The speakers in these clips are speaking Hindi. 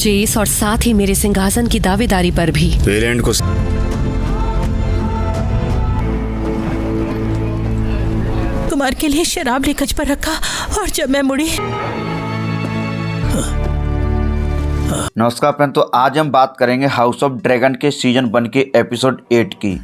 जेस और साथ ही मेरे सिंहासन की दावेदारी पर भी। वेलेंट को कुमार के लिए शराब लेकच पर रखा और जब मैं मुड़ी। नमस्कार फ्रेंड, तो आज हम बात करेंगे हाउस ऑफ ड्रैगन के सीजन 1 के एपिसोड 8 की।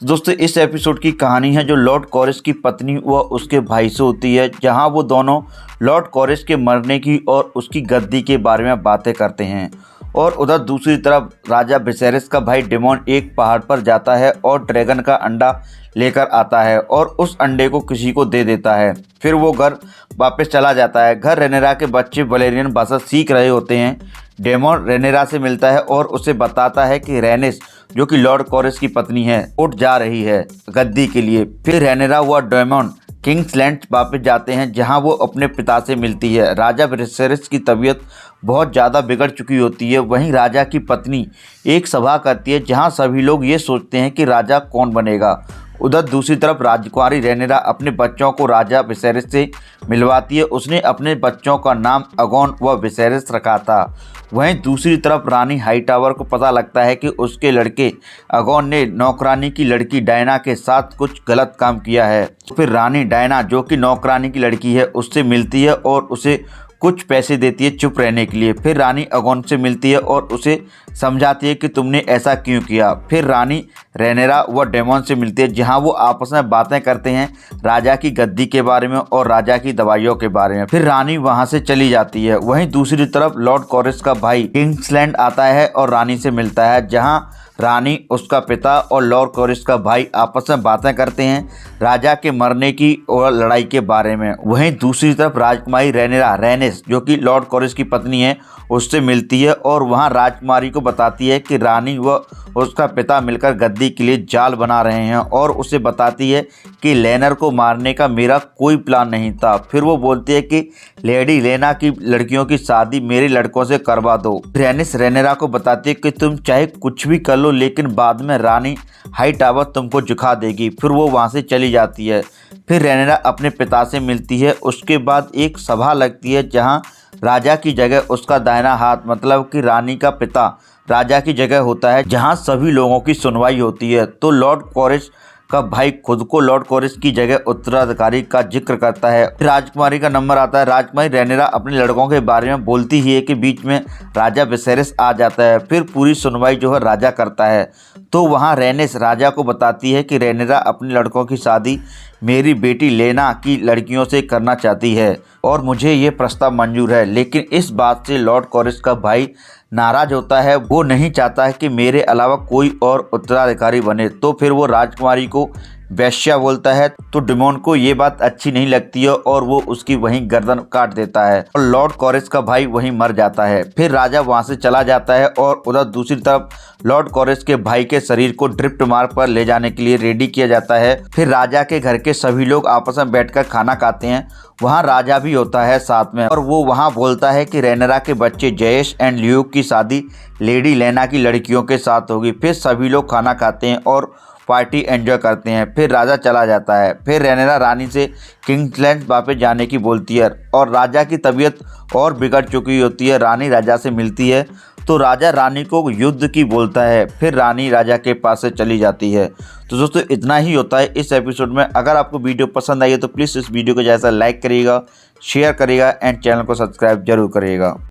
दोस्तों, इस एपिसोड की कहानी है जो लॉर्ड कोरेस की पत्नी व उसके भाई से होती है, जहां वो दोनों लॉर्ड कोरेस के मरने की और उसकी गद्दी के बारे में बातें करते हैं। और उधर दूसरी तरफ राजा विसेरिस का भाई डेमन एक पहाड़ पर जाता है और ड्रैगन का अंडा लेकर आता है और उस अंडे को किसी को दे देता है। फिर वो घर वापस चला जाता है। घर रेनेरा के बच्चे वलेरियन भाषा सीख रहे होते हैं। डेमन रेनेरा से मिलता है और उसे बताता है कि रेनिस, जो कि लॉर्ड कोरेस की पत्नी है, उठ जा रही है गद्दी के लिए। फिर रेनेरा व डेमन किंग्सलैंड वापस जाते हैं, जहां वो अपने पिता से मिलती है। राजा विसेरिस की तबीयत बहुत ज़्यादा बिगड़ चुकी होती है। वहीं राजा की पत्नी एक सभा करती है जहां सभी लोग ये सोचते हैं कि राजा कौन बनेगा। उधर दूसरी तरफ राजकुमारी रेनेरा अपने बच्चों को राजा विसेरिस से मिलवाती है। उसने अपने बच्चों का नाम अगोन व विसेरिस रखा था। वहीं दूसरी तरफ रानी हाईटावर को पता लगता है कि उसके लड़के अगोन ने नौकरानी की लड़की डायना के साथ कुछ गलत काम किया है। फिर रानी डायना, जो कि नौकरानी की लड़की है, उससे मिलती है और उसे कुछ पैसे देती है चुप रहने के लिए। फिर रानी अगोन से मिलती है और उसे समझाती है कि तुमने ऐसा क्यों किया। फिर रानी रेनेरा व डेमन से मिलती है, जहां वो आपस में बातें करते हैं राजा की गद्दी के बारे में और राजा की दवाइयों के बारे में। फिर रानी वहां से चली जाती है। वहीं दूसरी तरफ लॉर्ड कोरेस का भाई किंग्सलैंड आता है और रानी से मिलता है, जहां रानी, उसका पिता और लॉर्ड कोरेस का भाई आपस में बातें करते हैं राजा के मरने की और लड़ाई के बारे में। वहीं दूसरी तरफ राजकुमारी रेनेरा रेनिस, जो कि लॉर्ड कोरेस की पत्नी है, उससे मिलती है और वहां राजकुमारी को बताती है कि रानी व उसका पिता मिलकर गद्दी के लिए जाल बना रहे हैं और उसे बताती है कि लेनर को मारने का मेरा कोई प्लान नहीं था। फिर वो बोलती है कि लेडी लेना की लड़कियों की शादी मेरे लड़कों से करवा दो। रेनिस रेनेरा को बताती है कि तुम चाहे कुछ भी कर लो, लेकिन बाद में रानी हाईटावर तुमको झुका देगी। फिर वो वहाँ से चली जाती है। फिर रेनेरा अपने पिता से मिलती है। उसके बाद एक सभा लगती है जहाँ राजा की जगह उसका दाहिना हाथ, मतलब कि रानी का पिता, राजा की जगह होता है, जहां सभी लोगों की सुनवाई होती है। तो लॉर्ड कोरेस का भाई खुद को लॉर्ड कोरेस की जगह उत्तराधिकारी का जिक्र करता है। राजकुमारी का नंबर आता है। राजकुमारी रेनेरा अपने लड़कों के बारे में बोलती ही है कि बीच में राजा विसेरिस आ जाता है। फिर पूरी सुनवाई जो है राजा करता है। तो वहाँ रेनिस राजा को बताती है कि रेनेरा अपने लड़कों की शादी मेरी बेटी लेना की लड़कियों से करना चाहती है और मुझे ये प्रस्ताव मंजूर है। लेकिन इस बात से लॉर्ड कोरेस का भाई नाराज होता है। वो नहीं चाहता है कि मेरे अलावा कोई और उत्तराधिकारी बने। तो फिर वो राजकुमारी को वैश्या बोलता है। तो डेमन को ये बात अच्छी नहीं लगती है और वो उसकी वहीं गर्दन काट देता है और लॉर्ड कोरेस का भाई वहीं मर जाता है। फिर राजा वहां से चला जाता है और उधर दूसरी तरफ लॉर्ड कोरेस के भाई के शरीर को ड्रिफ्ट मार्ग पर ले जाने के लिए रेडी किया जाता है। फिर राजा के घर के सभी लोग आपस में बैठकर खाना खाते हैं। वहाँ राजा भी होता है साथ में और वो वहाँ बोलता है कि रेनेरा के बच्चे जयेश एंड ल्यूक की शादी लेडी लेना की लड़कियों के साथ होगी। फिर सभी लोग खाना खाते हैं और पार्टी एंजॉय करते हैं। फिर राजा चला जाता है। फिर रेनेरा रानी से किंग्सलैंड वापस जाने की बोलती है और राजा की तबीयत और बिगड़ चुकी होती है। रानी राजा से मिलती है तो राजा रानी को युद्ध की बोलता है। फिर रानी राजा के पास से चली जाती है। तो दोस्तों, इतना ही होता है इस एपिसोड में। अगर आपको वीडियो पसंद आई है तो प्लीज़ इस वीडियो को जैसा लाइक करिएगा, शेयर करिएगा एंड चैनल को सब्सक्राइब जरूर करिएगा।